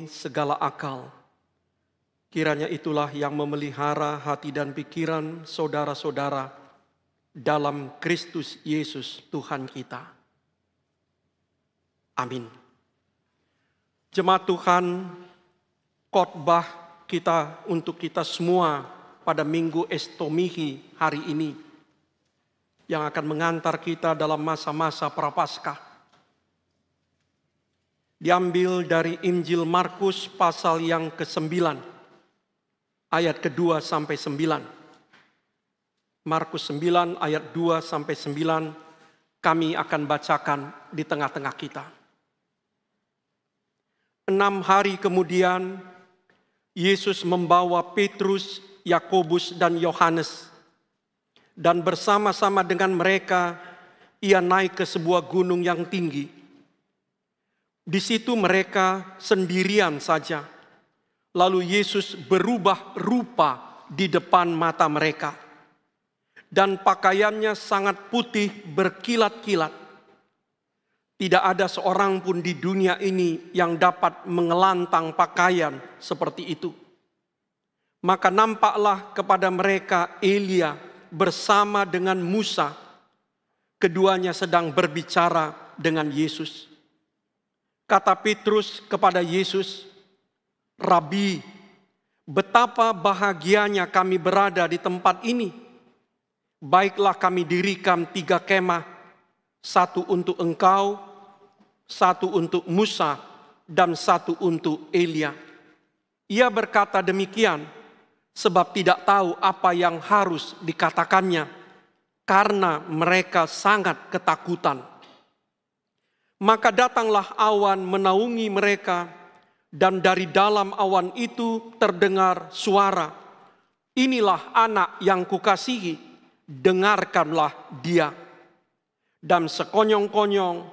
segala akal. Kiranya itulah yang memelihara hati dan pikiran saudara-saudara dalam Kristus Yesus Tuhan kita. Amin. Jemaat Tuhan, khotbah kita untuk kita semua pada Minggu Estomihi hari ini yang akan mengantar kita dalam masa-masa Prapaskah diambil dari Injil Markus pasal yang ke-9 ayat ke-2 sampai 9. Markus 9 ayat 2 sampai 9 kami akan bacakan di tengah-tengah kita. 6 hari kemudian Yesus membawa Petrus, Yakobus dan Yohanes, dan bersama-sama dengan mereka ia naik ke sebuah gunung yang tinggi. Di situ mereka sendirian saja. Lalu Yesus berubah rupa di depan mata mereka. Dan pakaiannya sangat putih berkilat-kilat. Tidak ada seorang pun di dunia ini yang dapat mengelantang pakaian seperti itu. Maka nampaklah kepada mereka Elia bersama dengan Musa. Keduanya sedang berbicara dengan Yesus. Kata Petrus kepada Yesus, "Rabi, betapa bahagianya kami berada di tempat ini. Baiklah kami dirikan 3 kemah, 1 untuk engkau, 1 untuk Musa, dan 1 untuk Elia." Ia berkata demikian sebab tidak tahu apa yang harus dikatakannya, karena mereka sangat ketakutan. Maka datanglah awan menaungi mereka, dan dari dalam awan itu terdengar suara, "Inilah anak yang kukasihi, dengarkanlah dia." Dan sekonyong-konyong,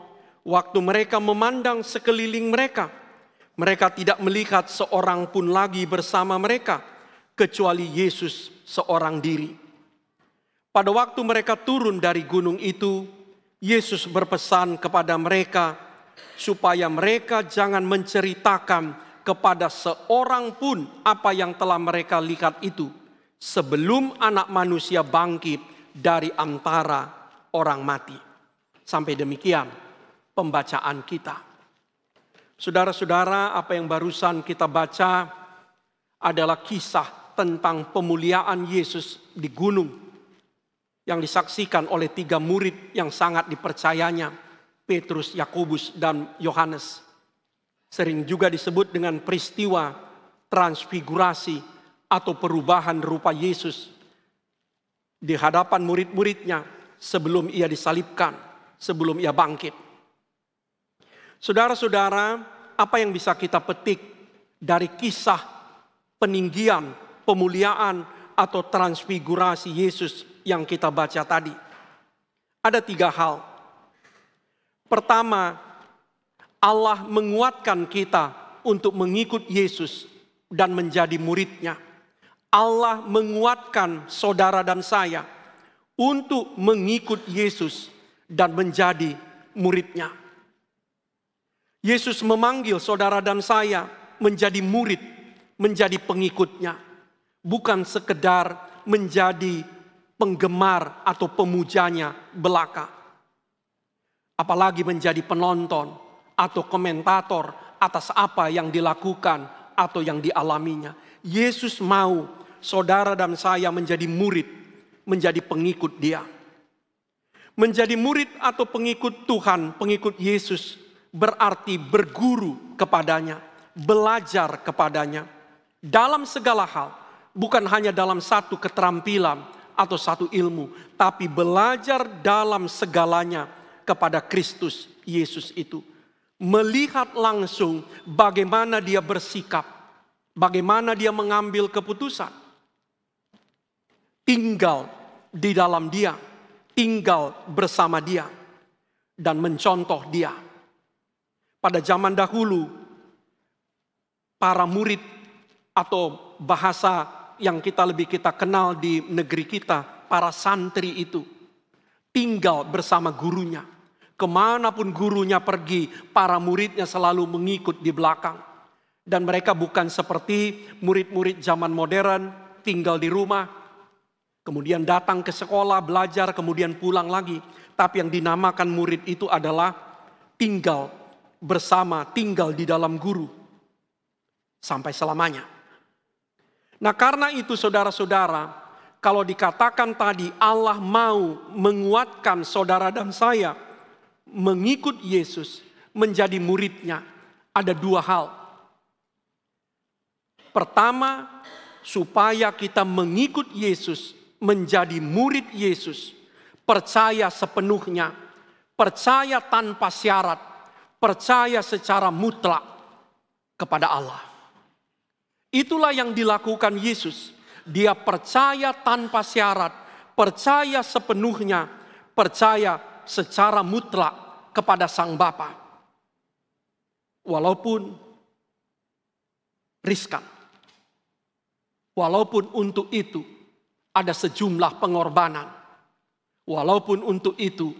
waktu mereka memandang sekeliling mereka, mereka tidak melihat seorang pun lagi bersama mereka, kecuali Yesus seorang diri. Pada waktu mereka turun dari gunung itu, Yesus berpesan kepada mereka supaya mereka jangan menceritakan kepada seorang pun apa yang telah mereka lihat itu sebelum Anak Manusia bangkit dari antara orang mati. Sampai demikian pembacaan kita. Saudara-saudara, apa yang barusan kita baca adalah kisah tentang pemuliaan Yesus di gunung yang disaksikan oleh 3 murid yang sangat dipercayanya, Petrus, Yakobus, dan Yohanes. Sering juga disebut dengan peristiwa transfigurasi atau perubahan rupa Yesus di hadapan murid-muridnya sebelum ia disalibkan, sebelum ia bangkit. Saudara-saudara, apa yang bisa kita petik dari kisah peninggian, pemuliaan, atau transfigurasi Yesus yang kita baca tadi? Ada 3 hal. Pertama, Allah menguatkan kita untuk mengikut Yesus dan menjadi muridnya. Allah menguatkan saudara dan saya untuk mengikut Yesus dan menjadi muridnya. Yesus memanggil saudara dan saya menjadi murid, menjadi pengikutnya. Bukan sekedar menjadi penggemar atau pemujanya belaka. Apalagi menjadi penonton atau komentator atas apa yang dilakukan atau yang dialaminya. Yesus mau saudara dan saya menjadi murid, menjadi pengikut Dia. Menjadi murid atau pengikut Tuhan, pengikut Yesus berarti berguru kepadanya, belajar kepadanya dalam segala hal. Bukan hanya dalam satu keterampilan atau satu ilmu, tapi belajar dalam segalanya kepada Kristus Yesus itu. Melihat langsung bagaimana Dia bersikap, bagaimana Dia mengambil keputusan. Tinggal di dalam Dia, tinggal bersama Dia, dan mencontoh Dia. Pada zaman dahulu, para murid atau bahasa yang lebih kita kenal di negeri kita, para santri itu tinggal bersama gurunya. Kemanapun gurunya pergi, para muridnya selalu mengikut di belakang. Dan mereka bukan seperti murid-murid zaman modern, tinggal di rumah, kemudian datang ke sekolah, belajar, kemudian pulang lagi. Tapi yang dinamakan murid itu adalah tinggal bersama, tinggal di dalam guru sampai selamanya. Nah, karena itu saudara-saudara, kalau dikatakan tadi Allah mau menguatkan saudara dan saya mengikut Yesus, menjadi muridnya, ada dua hal. Pertama, supaya kita mengikut Yesus, menjadi murid Yesus, percaya sepenuhnya, percaya tanpa syarat, percaya secara mutlak kepada Allah. Itulah yang dilakukan Yesus. Dia percaya tanpa syarat, percaya sepenuhnya, percaya secara mutlak kepada Sang Bapa. Walaupun riskan. Walaupun untuk itu ada sejumlah pengorbanan. Walaupun untuk itu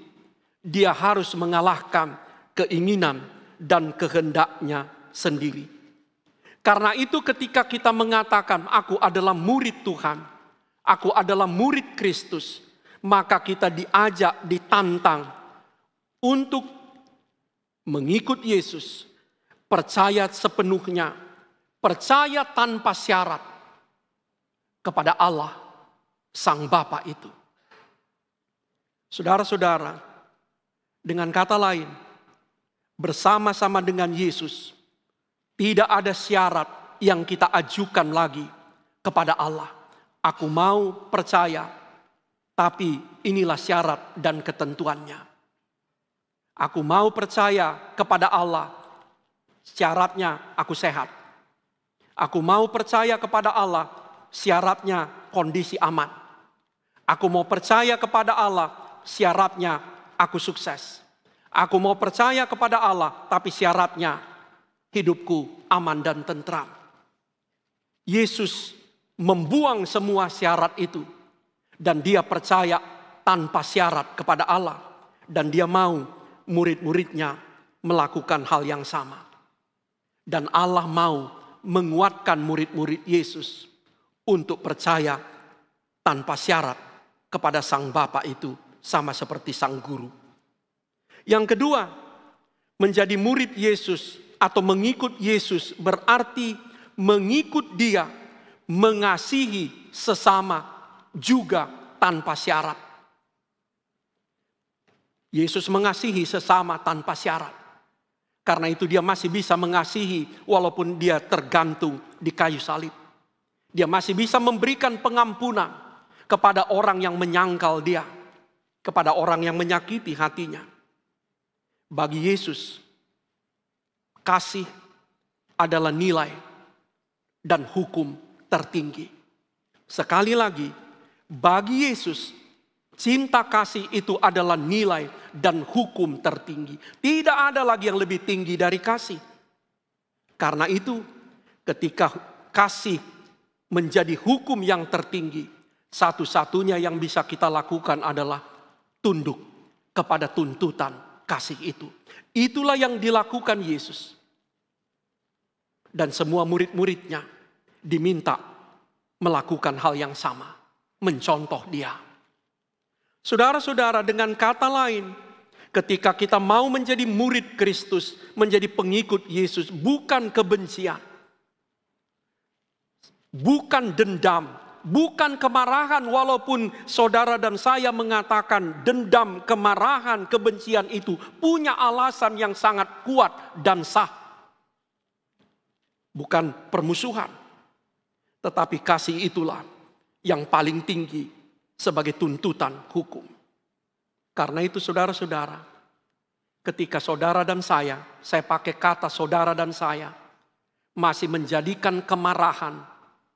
dia harus mengalahkan keinginan dan kehendaknya sendiri. Karena itu ketika kita mengatakan aku adalah murid Tuhan, aku adalah murid Kristus, maka kita diajak, ditantang untuk mengikut Yesus, percaya sepenuhnya, percaya tanpa syarat kepada Allah, Sang Bapa itu. Saudara-saudara, dengan kata lain, bersama-sama dengan Yesus, tidak ada syarat yang kita ajukan lagi kepada Allah. Aku mau percaya, tapi inilah syarat dan ketentuannya. Aku mau percaya kepada Allah, syaratnya aku sehat. Aku mau percaya kepada Allah, syaratnya kondisi aman. Aku mau percaya kepada Allah, syaratnya aku sukses. Aku mau percaya kepada Allah, tapi syaratnya hidupku aman dan tentram. Yesus membuang semua syarat itu. Dan dia percaya tanpa syarat kepada Allah. Dan dia mau murid-muridnya melakukan hal yang sama. Dan Allah mau menguatkan murid-murid Yesus untuk percaya tanpa syarat kepada Sang Bapa itu, sama seperti Sang Guru. Yang kedua, menjadi murid Yesus atau mengikut Yesus berarti mengikut Dia, mengasihi sesama juga tanpa syarat. Yesus mengasihi sesama tanpa syarat. Karena itu dia masih bisa mengasihi walaupun dia tergantung di kayu salib. Dia masih bisa memberikan pengampunan kepada orang yang menyangkal dia, kepada orang yang menyakiti hatinya. Bagi Yesus, kasih adalah nilai dan hukum tertinggi. Sekali lagi, bagi Yesus, cinta kasih itu adalah nilai dan hukum tertinggi. Tidak ada lagi yang lebih tinggi dari kasih. Karena itu, ketika kasih menjadi hukum yang tertinggi, satu-satunya yang bisa kita lakukan adalah tunduk kepada tuntutan kasih itu. Itulah yang dilakukan Yesus. Dan semua murid-muridnya diminta melakukan hal yang sama, mencontoh dia. Saudara-saudara, dengan kata lain, ketika kita mau menjadi murid Kristus, menjadi pengikut Yesus, bukan kebencian, bukan dendam, bukan kemarahan, walaupun saudara dan saya mengatakan dendam, kemarahan, kebencian itu punya alasan yang sangat kuat dan sah. Bukan permusuhan, tetapi kasih itulah yang paling tinggi sebagai tuntutan hukum. Karena itu saudara-saudara, ketika saudara dan saya pakai kata saudara dan saya, masih menjadikan kemarahan,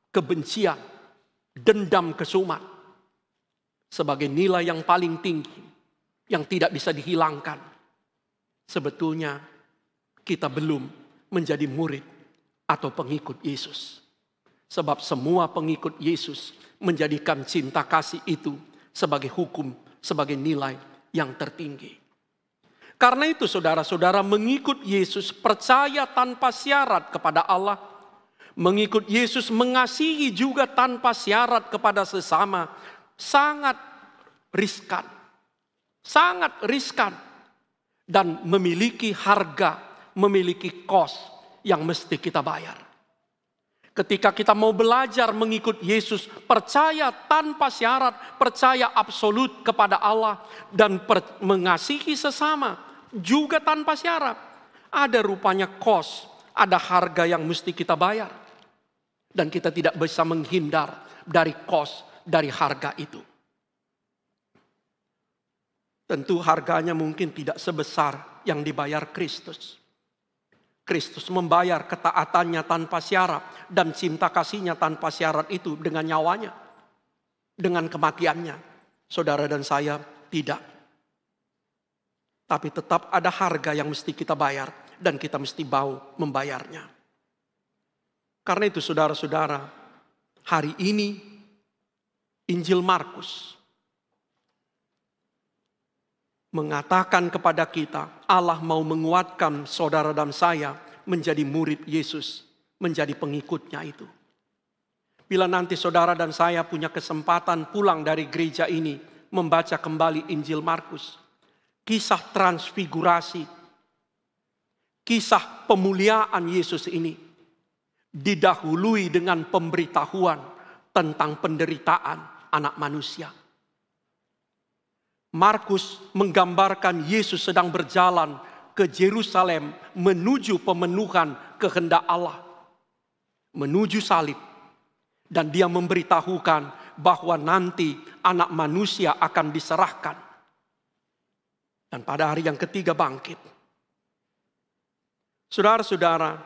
kebencian, dendam, kesumat sebagai nilai yang paling tinggi, yang tidak bisa dihilangkan, sebetulnya kita belum menjadi murid atau pengikut Yesus. Sebab semua pengikut Yesus menjadikan cinta kasih itu sebagai hukum, sebagai nilai yang tertinggi. Karena itu saudara-saudara, mengikut Yesus, percaya tanpa syarat kepada Allah, mengikut Yesus, mengasihi juga tanpa syarat kepada sesama, sangat riskan. Sangat riskan. Dan memiliki harga, memiliki kos yang mesti kita bayar. Ketika kita mau belajar mengikut Yesus, percaya tanpa syarat, percaya absolut kepada Allah, dan mengasihi sesama juga tanpa syarat. Ada rupanya kos, ada harga yang mesti kita bayar. Dan kita tidak bisa menghindar dari kos, dari harga itu. Tentu harganya mungkin tidak sebesar yang dibayar Kristus. Kristus membayar ketaatannya tanpa syarat dan cinta kasihnya tanpa syarat itu dengan nyawanya, dengan kematiannya. Saudara dan saya tidak. Tapi tetap ada harga yang mesti kita bayar dan kita mesti mau membayarnya. Karena itu saudara-saudara, hari ini Injil Markus mengatakan kepada kita, Allah mau menguatkan saudara dan saya menjadi murid Yesus, menjadi pengikutnya itu. Bila nanti saudara dan saya punya kesempatan pulang dari gereja ini, membaca kembali Injil Markus, kisah transfigurasi, kisah pemuliaan Yesus ini, didahului dengan pemberitahuan tentang penderitaan anak manusia. Markus menggambarkan Yesus sedang berjalan ke Yerusalem menuju pemenuhan kehendak Allah, menuju salib. Dan dia memberitahukan bahwa nanti anak manusia akan diserahkan. Dan pada hari yang ketiga bangkit. Saudara-saudara,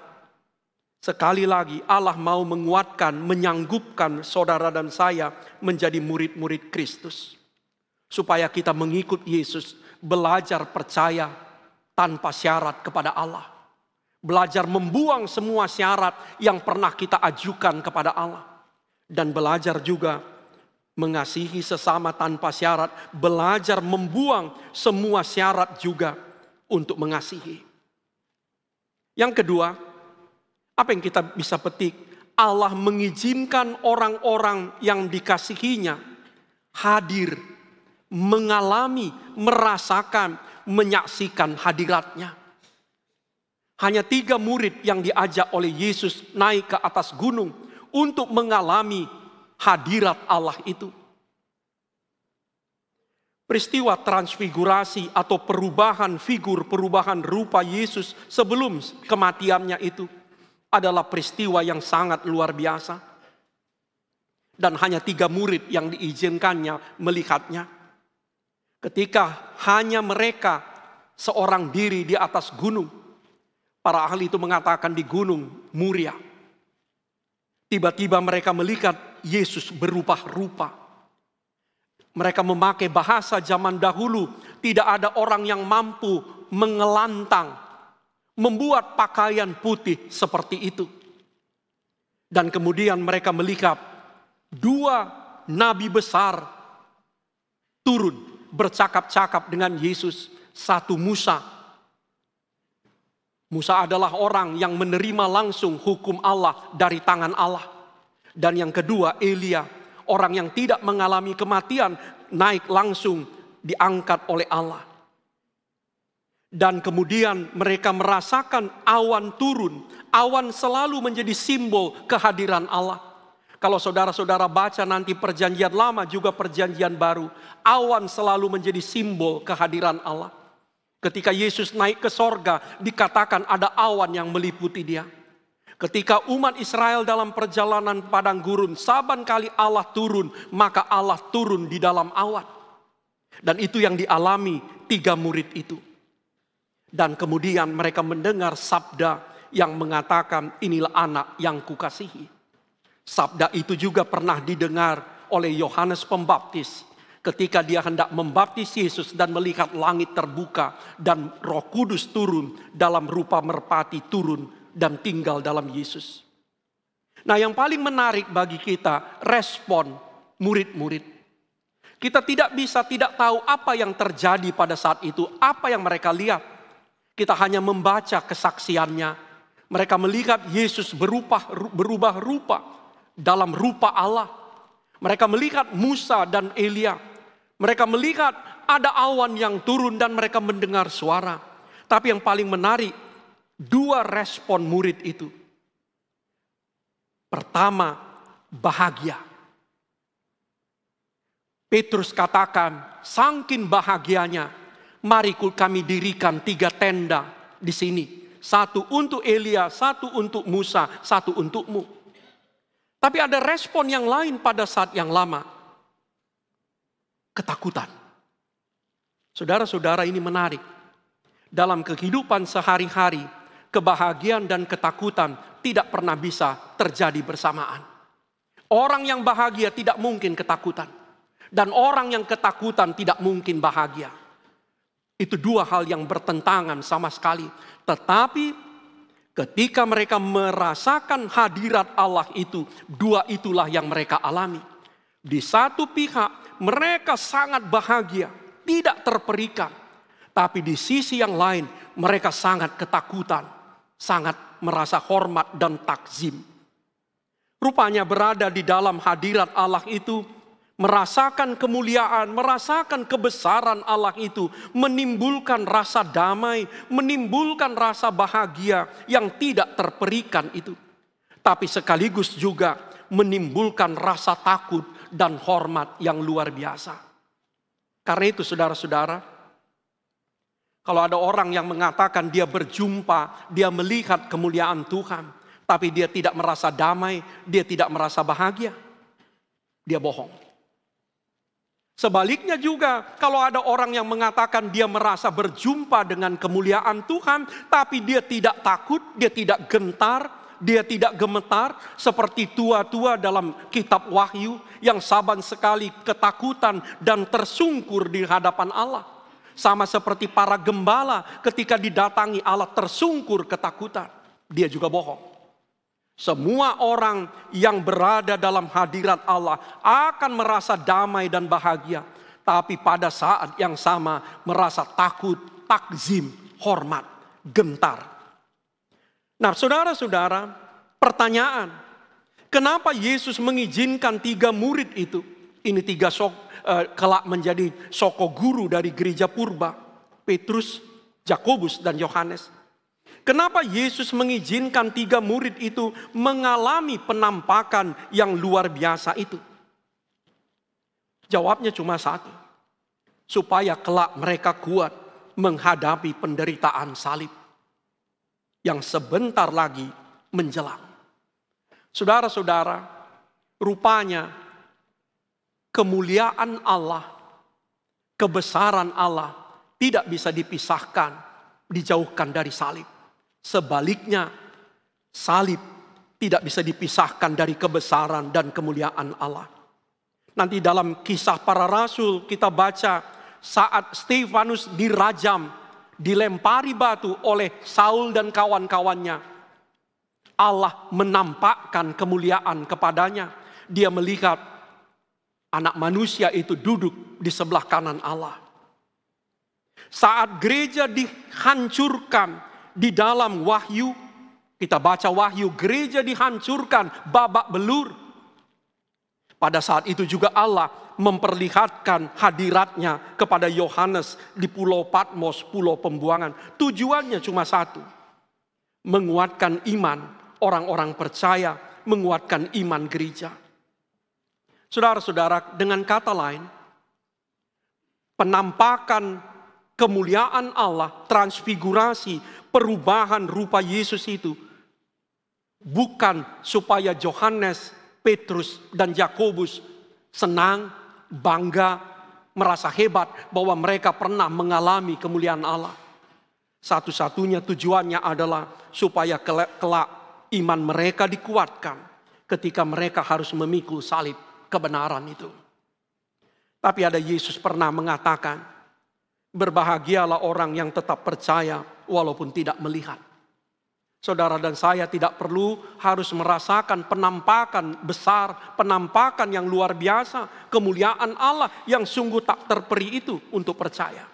sekali lagi Allah mau menguatkan, menyanggupkan saudara dan saya menjadi murid-murid Kristus. Supaya kita mengikut Yesus, belajar percaya tanpa syarat kepada Allah. Belajar membuang semua syarat yang pernah kita ajukan kepada Allah. Dan belajar juga mengasihi sesama tanpa syarat. Belajar membuang semua syarat juga untuk mengasihi. Yang kedua, apa yang kita bisa petik? Allah mengizinkan orang-orang yang dikasihinya hadir, mengalami, merasakan, menyaksikan hadiratnya. Hanya 3 murid yang diajak oleh Yesus naik ke atas gunung untuk mengalami hadirat Allah itu. Peristiwa transfigurasi atau perubahan figur, perubahan rupa Yesus sebelum kematiannya itu adalah peristiwa yang sangat luar biasa. Dan hanya 3 murid yang diizinkannya melihatnya. Ketika hanya mereka seorang diri di atas gunung. Para ahli itu mengatakan di gunung Muria. Tiba-tiba mereka melihat Yesus berubah-rupa. Mereka memakai bahasa zaman dahulu. Tidak ada orang yang mampu mengelantang, membuat pakaian putih seperti itu. Dan kemudian mereka melihat 2 nabi besar turun bercakap-cakap dengan Yesus. Satu Musa. Musa adalah orang yang menerima langsung hukum Allah dari tangan Allah. Dan yang kedua Elia, orang yang tidak mengalami kematian, naik langsung diangkat oleh Allah. Dan kemudian mereka merasakan awan turun. Awan selalu menjadi simbol kehadiran Allah. Kalau saudara-saudara baca nanti perjanjian lama juga perjanjian baru. Awan selalu menjadi simbol kehadiran Allah. Ketika Yesus naik ke sorga, dikatakan ada awan yang meliputi dia. Ketika umat Israel dalam perjalanan padang gurun, saban kali Allah turun, maka Allah turun di dalam awan. Dan itu yang dialami 3 murid itu. Dan kemudian mereka mendengar sabda yang mengatakan, inilah anak yang kukasihi. Sabda itu juga pernah didengar oleh Yohanes Pembaptis. Ketika dia hendak membaptis Yesus dan melihat langit terbuka. Dan Roh Kudus turun dalam rupa merpati turun dan tinggal dalam Yesus. Nah, yang paling menarik bagi kita respon murid-murid. Kita tidak tahu apa yang terjadi pada saat itu, apa yang mereka lihat. Kita hanya membaca kesaksiannya. Mereka melihat Yesus berubah rupa dalam rupa Allah. Mereka melihat Musa dan Elia. Mereka melihat ada awan yang turun dan mereka mendengar suara. Tapi yang paling menarik, dua respon murid itu. Pertama, bahagia. Petrus katakan, saking bahagianya, mari kami dirikan 3 tenda di sini. 1 untuk Elia, 1 untuk Musa, 1 untukmu. Tapi ada respon yang lain pada saat yang lama. Ketakutan. Saudara-saudara, ini menarik. Dalam kehidupan sehari-hari, kebahagiaan dan ketakutan tidak pernah bisa terjadi bersamaan. Orang yang bahagia tidak mungkin ketakutan. Dan orang yang ketakutan tidak mungkin bahagia. Itu dua hal yang bertentangan sama sekali. Tetapi ketika mereka merasakan hadirat Allah itu, dua itulah yang mereka alami. Di satu pihak mereka sangat bahagia, tidak terperikan. Tapi di sisi yang lain mereka sangat ketakutan, sangat merasa hormat dan takzim. Rupanya berada di dalam hadirat Allah itu, merasakan kemuliaan, merasakan kebesaran Allah itu menimbulkan rasa damai, menimbulkan rasa bahagia yang tidak terperikan itu. Tapi sekaligus juga menimbulkan rasa takut dan hormat yang luar biasa. Karena itu saudara-saudara, kalau ada orang yang mengatakan dia berjumpa, dia melihat kemuliaan Tuhan, tapi dia tidak merasa damai, dia tidak merasa bahagia, dia bohong. Sebaliknya juga, kalau ada orang yang mengatakan dia merasa berjumpa dengan kemuliaan Tuhan, tapi dia tidak takut, dia tidak gentar, dia tidak gemetar, seperti tua-tua dalam kitab Wahyu yang saban sekali ketakutan dan tersungkur di hadapan Allah. Sama seperti para gembala ketika didatangi Allah tersungkur ketakutan, dia juga bohong. Semua orang yang berada dalam hadirat Allah akan merasa damai dan bahagia. Tapi pada saat yang sama merasa takut, takzim, hormat, gentar. Nah saudara-saudara, pertanyaan. Kenapa Yesus mengizinkan 3 murid itu? Ini 3 kelak menjadi soko guru dari gereja purba. Petrus, Yakobus, dan Yohanes. Kenapa Yesus mengizinkan 3 murid itu mengalami penampakan yang luar biasa itu? Jawabnya cuma satu. Supaya kelak mereka kuat menghadapi penderitaan salib yang sebentar lagi menjelang. Saudara-saudara, rupanya kemuliaan Allah, kebesaran Allah tidak bisa dipisahkan, dijauhkan dari salib. Sebaliknya, salib tidak bisa dipisahkan dari kebesaran dan kemuliaan Allah. Nanti dalam Kisah Para Rasul kita baca saat Stefanus dirajam, dilempari batu oleh Saul dan kawan-kawannya. Allah menampakkan kemuliaan kepadanya. Dia melihat anak manusia itu duduk di sebelah kanan Allah. Saat gereja dihancurkan, di dalam Wahyu, kita baca Wahyu, gereja dihancurkan, babak belur. Pada saat itu juga Allah memperlihatkan hadiratnya kepada Yohanes di Pulau Patmos, pulau pembuangan. Tujuannya cuma satu, menguatkan iman orang-orang percaya, menguatkan iman gereja. Saudara-saudara, dengan kata lain, penampakan kemuliaan Allah, transfigurasi, perubahan rupa Yesus itu bukan supaya Yohanes, Petrus, dan Yakobus senang, bangga, merasa hebat bahwa mereka pernah mengalami kemuliaan Allah. Satu-satunya tujuannya adalah supaya kelak iman mereka dikuatkan ketika mereka harus memikul salib kebenaran itu. Tapi ada Yesus pernah mengatakan, berbahagialah orang yang tetap percaya walaupun tidak melihat. Saudara dan saya tidak perlu harus merasakan penampakan besar, penampakan yang luar biasa, kemuliaan Allah yang sungguh tak terperi itu untuk percaya.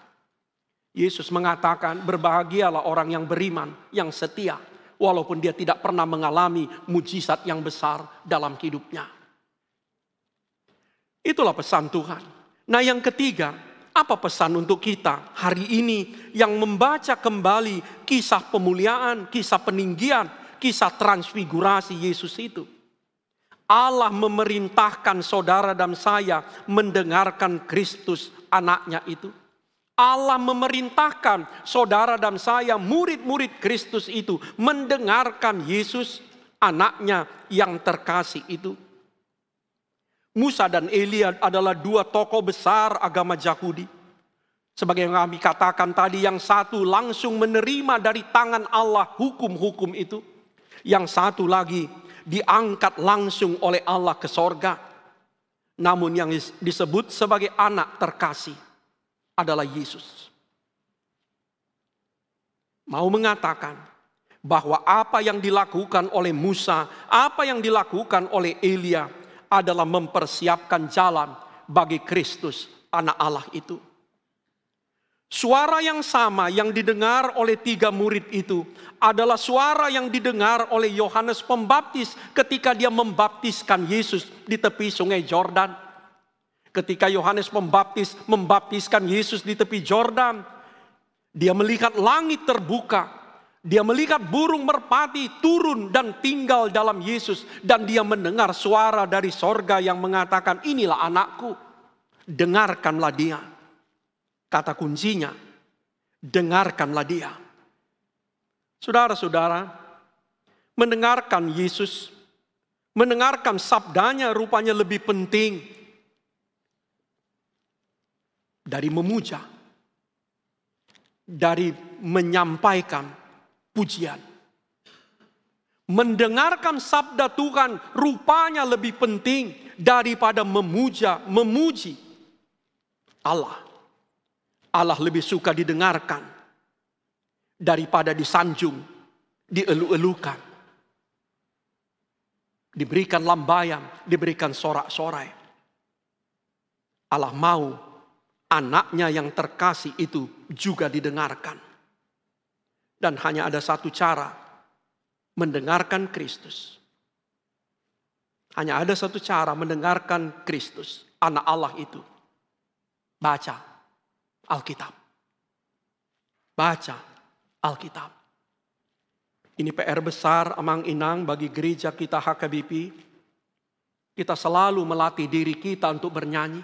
Yesus mengatakan, berbahagialah orang yang beriman, yang setia, walaupun dia tidak pernah mengalami mujizat yang besar dalam hidupnya. Itulah pesan Tuhan. Nah, yang ketiga, apa pesan untuk kita hari ini yang membaca kembali kisah pemuliaan, kisah peninggian, kisah transfigurasi Yesus itu? Allah memerintahkan saudara dan saya mendengarkan Kristus anaknya itu. Allah memerintahkan saudara dan saya murid-murid Kristus itu mendengarkan Yesus anaknya yang terkasih itu. Musa dan Elia adalah dua tokoh besar agama Yahudi. Sebagai yang kami katakan tadi, yang satu langsung menerima dari tangan Allah hukum-hukum itu. Yang satu lagi diangkat langsung oleh Allah ke sorga. Namun yang disebut sebagai anak terkasih adalah Yesus. Mau mengatakan bahwa apa yang dilakukan oleh Musa, apa yang dilakukan oleh Elia adalah mempersiapkan jalan bagi Kristus, anak Allah itu. Suara yang sama yang didengar oleh 3 murid itu adalah suara yang didengar oleh Yohanes Pembaptis ketika dia membaptiskan Yesus di tepi sungai Yordan. Ketika Yohanes Pembaptis membaptiskan Yesus di tepi Yordan, dia melihat langit terbuka. Dia melihat burung merpati turun dan tinggal dalam Yesus. Dan dia mendengar suara dari sorga yang mengatakan, inilah anakku, dengarkanlah dia. Kata kuncinya, dengarkanlah dia. Saudara-saudara, mendengarkan Yesus, mendengarkan sabdanya rupanya lebih penting dari memuja, dari menyampaikan pujian. Mendengarkan sabda Tuhan rupanya lebih penting daripada memuji Allah. Allah lebih suka didengarkan daripada disanjung, dielu-elukan, diberikan lambayan, diberikan sorak-sorai. Allah mau anaknya yang terkasih itu juga didengarkan. Dan hanya ada satu cara mendengarkan Kristus. Hanya ada satu cara mendengarkan Kristus, anak Allah itu. Baca Alkitab. Baca Alkitab. Ini PR besar amang inang bagi gereja kita HKBP. Kita selalu melatih diri kita untuk bernyanyi.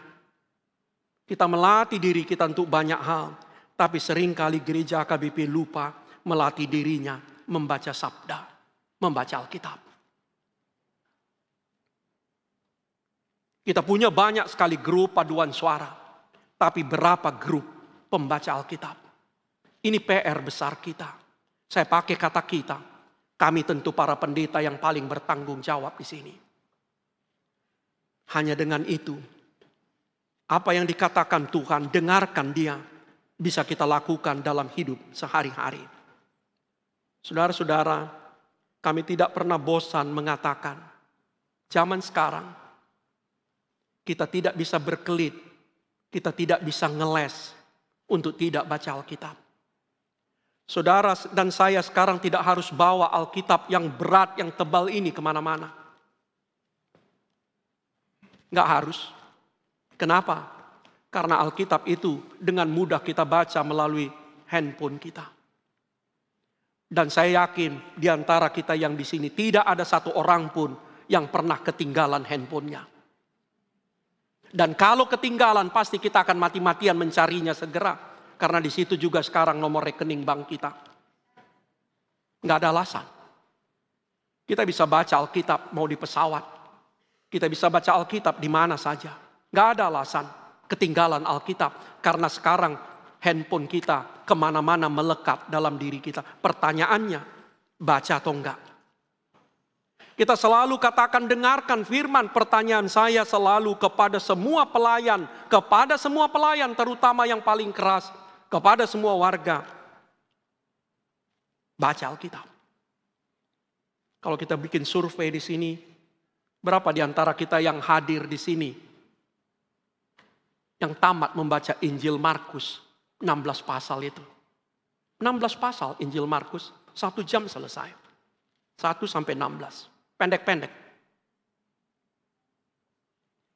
Kita melatih diri kita untuk banyak hal. Tapi seringkali gereja HKBP lupa melatih dirinya membaca sabda, membaca Alkitab. Kita punya banyak sekali grup paduan suara, tapi berapa grup pembaca Alkitab? Ini PR besar kita. Saya pakai kata kita, kami tentu para pendeta yang paling bertanggung jawab di sini. Hanya dengan itu, apa yang dikatakan Tuhan, dengarkan dia, bisa kita lakukan dalam hidup sehari-hari. Saudara-saudara, kami tidak pernah bosan mengatakan, zaman sekarang kita tidak bisa berkelit, kita tidak bisa ngeles untuk tidak baca Alkitab. Saudara dan saya sekarang tidak harus bawa Alkitab yang berat, yang tebal ini kemana-mana. Nggak harus. Kenapa? Karena Alkitab itu dengan mudah kita baca melalui handphone kita. Dan saya yakin di antara kita yang di sini tidak ada satu orang pun yang pernah ketinggalan handphonenya. Dan kalau ketinggalan pasti kita akan mati-matian mencarinya segera. Karena di situ juga sekarang nomor rekening bank kita. Nggak ada alasan. Kita bisa baca Alkitab mau di pesawat. Kita bisa baca Alkitab di mana saja. Nggak ada alasan ketinggalan Alkitab. Karena sekarang handphone kita kemana-mana melekat dalam diri kita. Pertanyaannya, baca atau enggak? Kita selalu katakan dengarkan firman. Pertanyaan saya selalu kepada semua pelayan terutama yang paling keras, kepada semua warga. Baca Alkitab. Kalau kita bikin survei di sini, berapa di antara kita yang hadir di sini yang tamat membaca Injil Markus 16 pasal itu? 16 pasal Injil Markus, 1 jam selesai. 1 sampai 16. Pendek-pendek.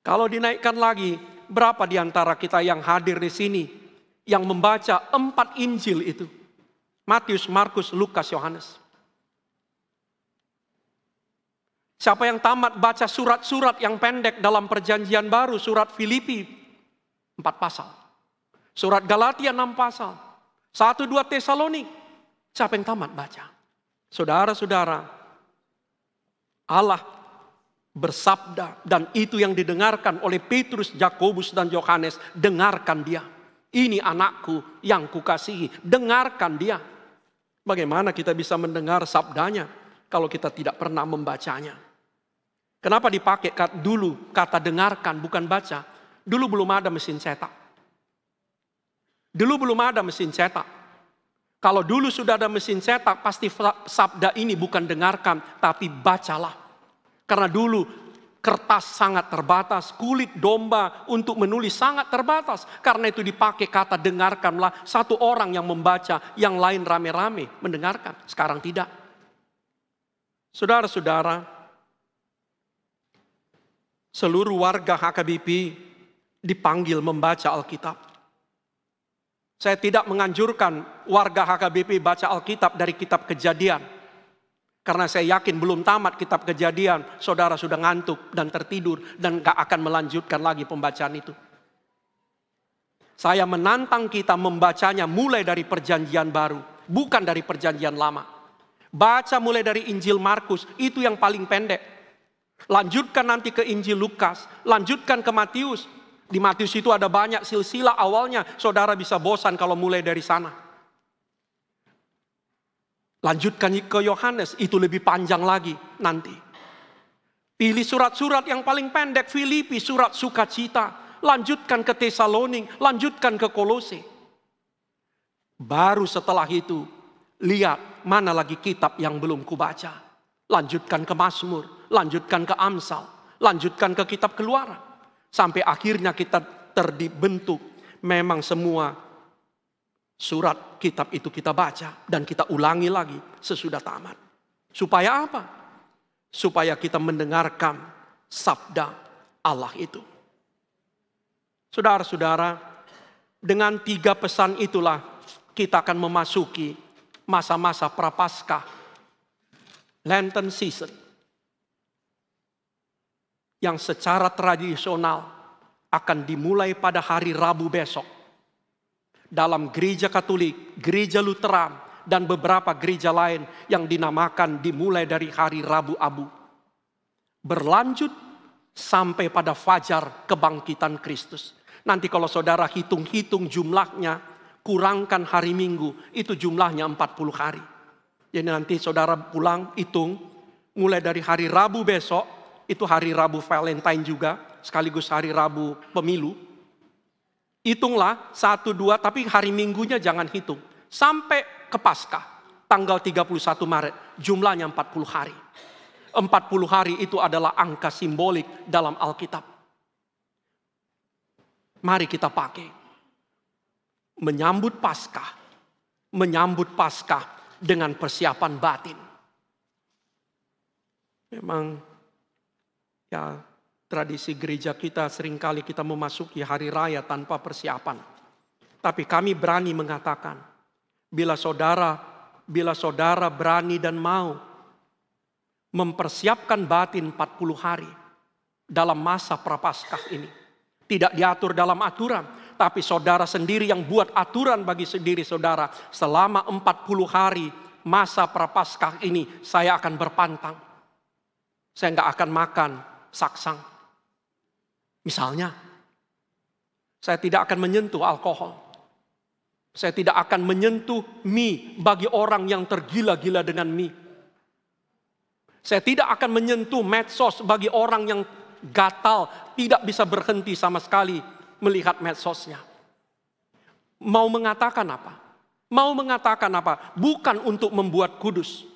Kalau dinaikkan lagi, berapa di antara kita yang hadir di sini yang membaca 4 Injil itu? Matius, Markus, Lukas, Yohanes. Siapa yang tamat baca surat-surat yang pendek dalam perjanjian baru? Surat Filipi 4 pasal. Surat Galatia 6 pasal. 1-2 Tesalonik. Siapa yang tamat baca? Saudara-saudara, Allah bersabda dan itu yang didengarkan oleh Petrus, Yakobus dan Yohanes. Dengarkan dia. Ini anakku yang kukasihi. Dengarkan dia. Bagaimana kita bisa mendengar sabdanya kalau kita tidak pernah membacanya? Kenapa dipakai dulu kata dengarkan bukan baca? Dulu belum ada mesin cetak. Dulu belum ada mesin cetak. Kalau dulu sudah ada mesin cetak, pasti sabda ini bukan dengarkan, tapi bacalah. Karena dulu kertas sangat terbatas, kulit domba untuk menulis sangat terbatas. Karena itu dipakai kata dengarkanlah, satu orang yang membaca, yang lain rame-rame mendengarkan. Sekarang tidak. Saudara-saudara, seluruh warga HKBP dipanggil membaca Alkitab. Saya tidak menganjurkan warga HKBP baca Alkitab dari kitab Kejadian. Karena saya yakin belum tamat kitab Kejadian, saudara sudah ngantuk dan tertidur dan gak akan melanjutkan lagi pembacaan itu. Saya menantang kita membacanya mulai dari perjanjian baru, bukan dari perjanjian lama. Baca mulai dari Injil Markus, itu yang paling pendek. Lanjutkan nanti ke Injil Lukas, lanjutkan ke Matius. Di Matius itu ada banyak silsilah awalnya, saudara bisa bosan kalau mulai dari sana. Lanjutkan ke Yohanes, itu lebih panjang lagi nanti. Pilih surat-surat yang paling pendek, Filipi, surat sukacita. Lanjutkan ke Tesalonik, lanjutkan ke Kolose. Baru setelah itu, lihat mana lagi kitab yang belum kubaca. Lanjutkan ke Mazmur, lanjutkan ke Amsal, lanjutkan ke kitab Keluaran. Sampai akhirnya kita terbentuk, memang semua surat kitab itu kita baca dan kita ulangi lagi sesudah tamat. Supaya apa? Supaya kita mendengarkan sabda Allah itu. Saudara-saudara, dengan 3 pesan itulah kita akan memasuki masa-masa Prapaskah, Lenten season, yang secara tradisional akan dimulai pada hari Rabu besok. Dalam gereja Katolik, gereja Lutheran, dan beberapa gereja lain yang dinamakan dimulai dari hari Rabu Abu. Berlanjut sampai pada fajar kebangkitan Kristus. Nanti kalau saudara hitung-hitung jumlahnya, kurangkan hari Minggu, itu jumlahnya 40 hari. Jadi nanti saudara pulang, hitung, mulai dari hari Rabu besok, itu hari Rabu Valentine juga, sekaligus hari Rabu pemilu. Hitunglah 1, 2, tapi hari Minggunya jangan hitung. Sampai ke Paskah, tanggal 31 Maret, jumlahnya 40 hari. 40 hari itu adalah angka simbolik dalam Alkitab. Mari kita pakai. Menyambut Paskah dengan persiapan batin. Memang ya, tradisi gereja kita seringkali kita memasuki hari raya tanpa persiapan. Tapi kami berani mengatakan, bila saudara berani dan mau mempersiapkan batin 40 hari dalam masa Prapaskah ini. Tidak diatur dalam aturan, tapi saudara sendiri yang buat aturan bagi sendiri saudara. Selama 40 hari masa Prapaskah ini saya akan berpantang. Saya nggak akan makan saksang. Misalnya, saya tidak akan menyentuh alkohol. Saya tidak akan menyentuh mie bagi orang yang tergila-gila dengan mie. Saya tidak akan menyentuh medsos bagi orang yang gatal, tidak bisa berhenti sama sekali melihat medsosnya. Mau mengatakan apa? Bukan untuk membuat kudus.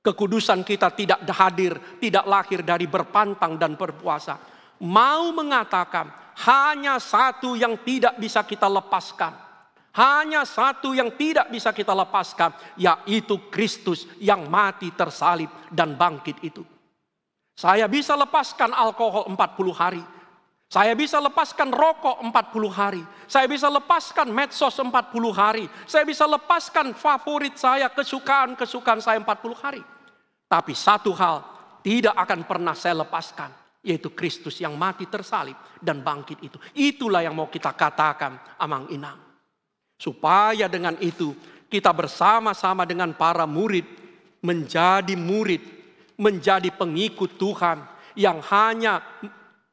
Kekudusan kita tidak hadir, tidak lahir dari berpantang dan berpuasa. Mau mengatakan hanya satu yang tidak bisa kita lepaskan. Hanya satu yang tidak bisa kita lepaskan, yaitu Kristus yang mati tersalib dan bangkit itu. Saya bisa lepaskan alkohol 40 hari. Saya bisa lepaskan rokok 40 hari. Saya bisa lepaskan medsos 40 hari. Saya bisa lepaskan favorit saya, kesukaan saya 40 hari. Tapi satu hal tidak akan pernah saya lepaskan, yaitu Kristus yang mati tersalib dan bangkit itu. Itulah yang mau kita katakan amang inang. Supaya dengan itu kita bersama-sama dengan para murid, menjadi pengikut Tuhan yang hanya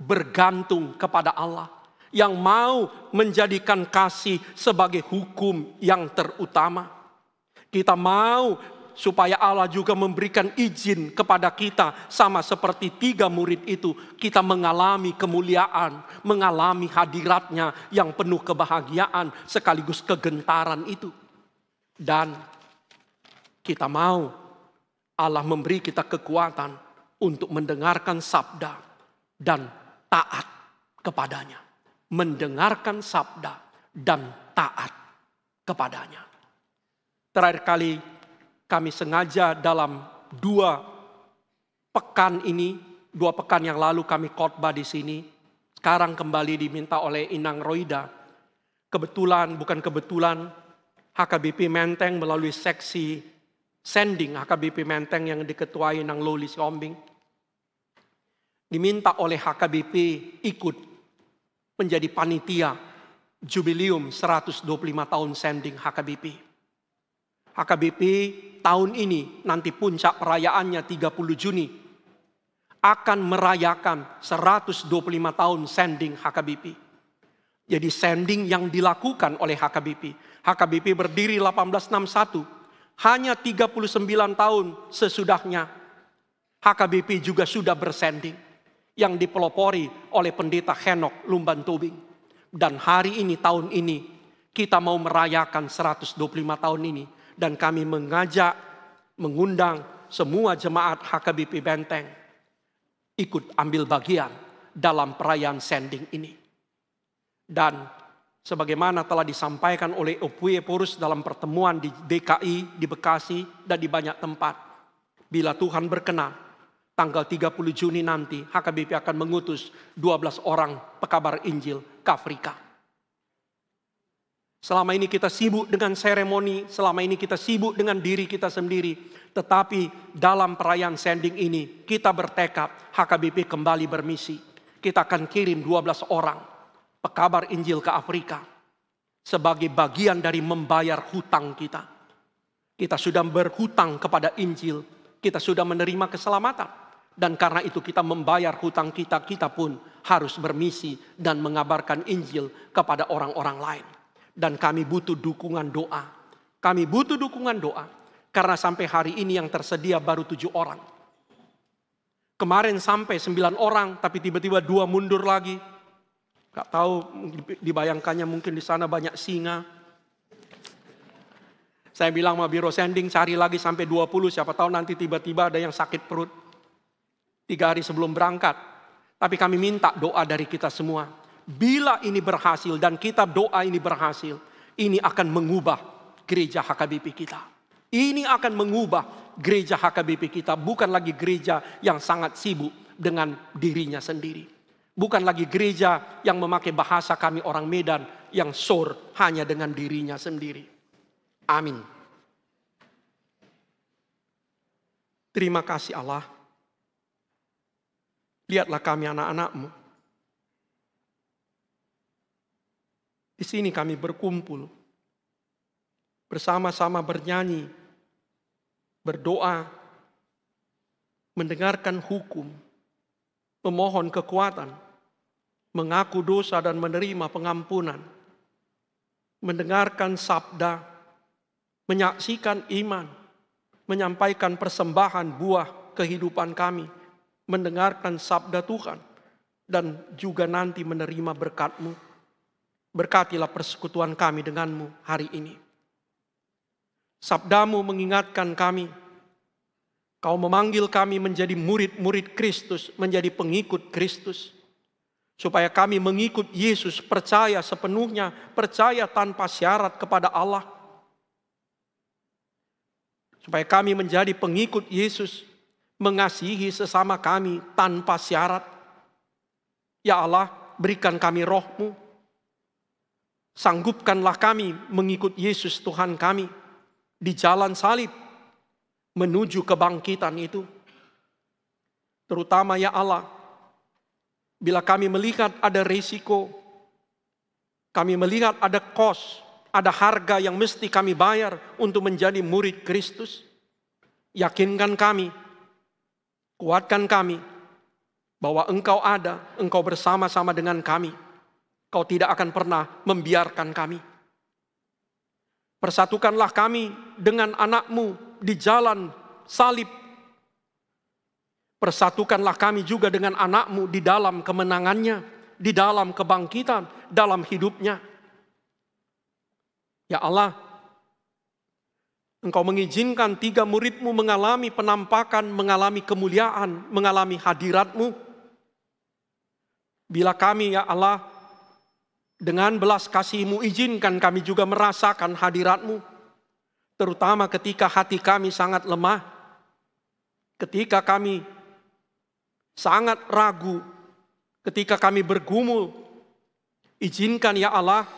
bergantung kepada Allah, yang mau menjadikan kasih sebagai hukum yang terutama. Kita mau supaya Allah juga memberikan izin kepada kita, sama seperti 3 murid itu, kita mengalami kemuliaan, mengalami hadiratnya yang penuh kebahagiaan sekaligus kegentaran itu. Dan kita mau Allah memberi kita kekuatan untuk mendengarkan sabda dan taat kepadanya. Mendengarkan sabda dan taat kepadanya. Terakhir kali kami sengaja dalam 2 pekan yang lalu kami khotbah di sini. Sekarang kembali diminta oleh Inang Roida. Bukan kebetulan, HKBP Menteng melalui seksi sending HKBP Menteng yang diketuai Inang Loli Siombing, diminta oleh HKBP ikut menjadi panitia jubileum 125 tahun sending HKBP. HKBP tahun ini nanti puncak perayaannya 30 Juni akan merayakan 125 tahun sending HKBP. Jadi sending yang dilakukan oleh HKBP. HKBP berdiri 1861, hanya 39 tahun sesudahnya HKBP juga sudah bersending, yang dipelopori oleh pendeta Henok Lumban Tobing. Dan hari ini, tahun ini, kita mau merayakan 125 tahun ini. Dan kami mengundang semua jemaat HKBP Benteng ikut ambil bagian dalam perayaan sending ini. Dan sebagaimana telah disampaikan oleh Opuye Porus dalam pertemuan di DKI, di Bekasi, dan di banyak tempat. Bila Tuhan berkenan, tanggal 30 Juni nanti HKBP akan mengutus 12 orang pekabar Injil ke Afrika. Selama ini kita sibuk dengan seremoni, selama ini kita sibuk dengan diri kita sendiri. Tetapi dalam perayaan sending ini kita bertekad HKBP kembali bermisi. Kita akan kirim 12 orang pekabar Injil ke Afrika sebagai bagian dari membayar hutang kita. Kita sudah berhutang kepada Injil, kita sudah menerima keselamatan. Dan karena itu kita membayar hutang kita, kita pun harus bermisi dan mengabarkan Injil kepada orang-orang lain. Dan kami butuh dukungan doa. Kami butuh dukungan doa. Karena sampai hari ini yang tersedia baru 7 orang. Kemarin sampai 9 orang, tapi tiba-tiba 2 mundur lagi. Gak tahu, dibayangkannya mungkin di sana banyak singa. Saya bilang sama biro sending, cari lagi sampai 20. Siapa tahu nanti tiba-tiba ada yang sakit perut 3 hari sebelum berangkat. Tapi kami minta doa dari kita semua. Bila ini berhasil dan kita doa ini berhasil, ini akan mengubah gereja HKBP kita. Ini akan mengubah gereja HKBP kita. Bukan lagi gereja yang sangat sibuk dengan dirinya sendiri. Bukan lagi gereja yang memakai bahasa kami orang Medan yang sor hanya dengan dirinya sendiri. Amin. Terima kasih Allah. Lihatlah kami anak-anak-Mu. Di sini kami berkumpul, bersama-sama bernyanyi, berdoa, mendengarkan hukum, memohon kekuatan, mengaku dosa dan menerima pengampunan, mendengarkan sabda, menyaksikan iman, menyampaikan persembahan buah kehidupan kami, mendengarkan sabda Tuhan, dan juga nanti menerima berkat-Mu. Berkatilah persekutuan kami dengan-Mu hari ini. Sabda-Mu mengingatkan kami Kau memanggil kami menjadi murid-murid Kristus, menjadi pengikut Kristus. Supaya kami mengikut Yesus, percaya sepenuhnya, percaya tanpa syarat kepada Allah. Supaya kami menjadi pengikut Yesus, mengasihi sesama kami tanpa syarat. Ya Allah, berikan kami roh-Mu. Sanggupkanlah kami mengikut Yesus Tuhan kami di jalan salib menuju kebangkitan itu. Terutama ya Allah, bila kami melihat ada risiko, kami melihat ada kos, ada harga yang mesti kami bayar untuk menjadi murid Kristus, yakinkan kami, kuatkan kami, bahwa Engkau ada, Engkau bersama-sama dengan kami. Kau tidak akan pernah membiarkan kami. Persatukanlah kami dengan anak-Mu di jalan salib. Persatukanlah kami juga dengan anak-Mu di dalam kemenangannya, di dalam kebangkitan, dalam hidupnya. Ya Allah, Engkau mengizinkan 3 murid-Mu mengalami penampakan, mengalami kemuliaan, mengalami hadirat-Mu. Bila kami ya Allah, dengan belas kasih-Mu izinkan kami juga merasakan hadirat-Mu. Terutama ketika hati kami sangat lemah. Ketika kami sangat ragu. Ketika kami bergumul. Izinkan ya Allah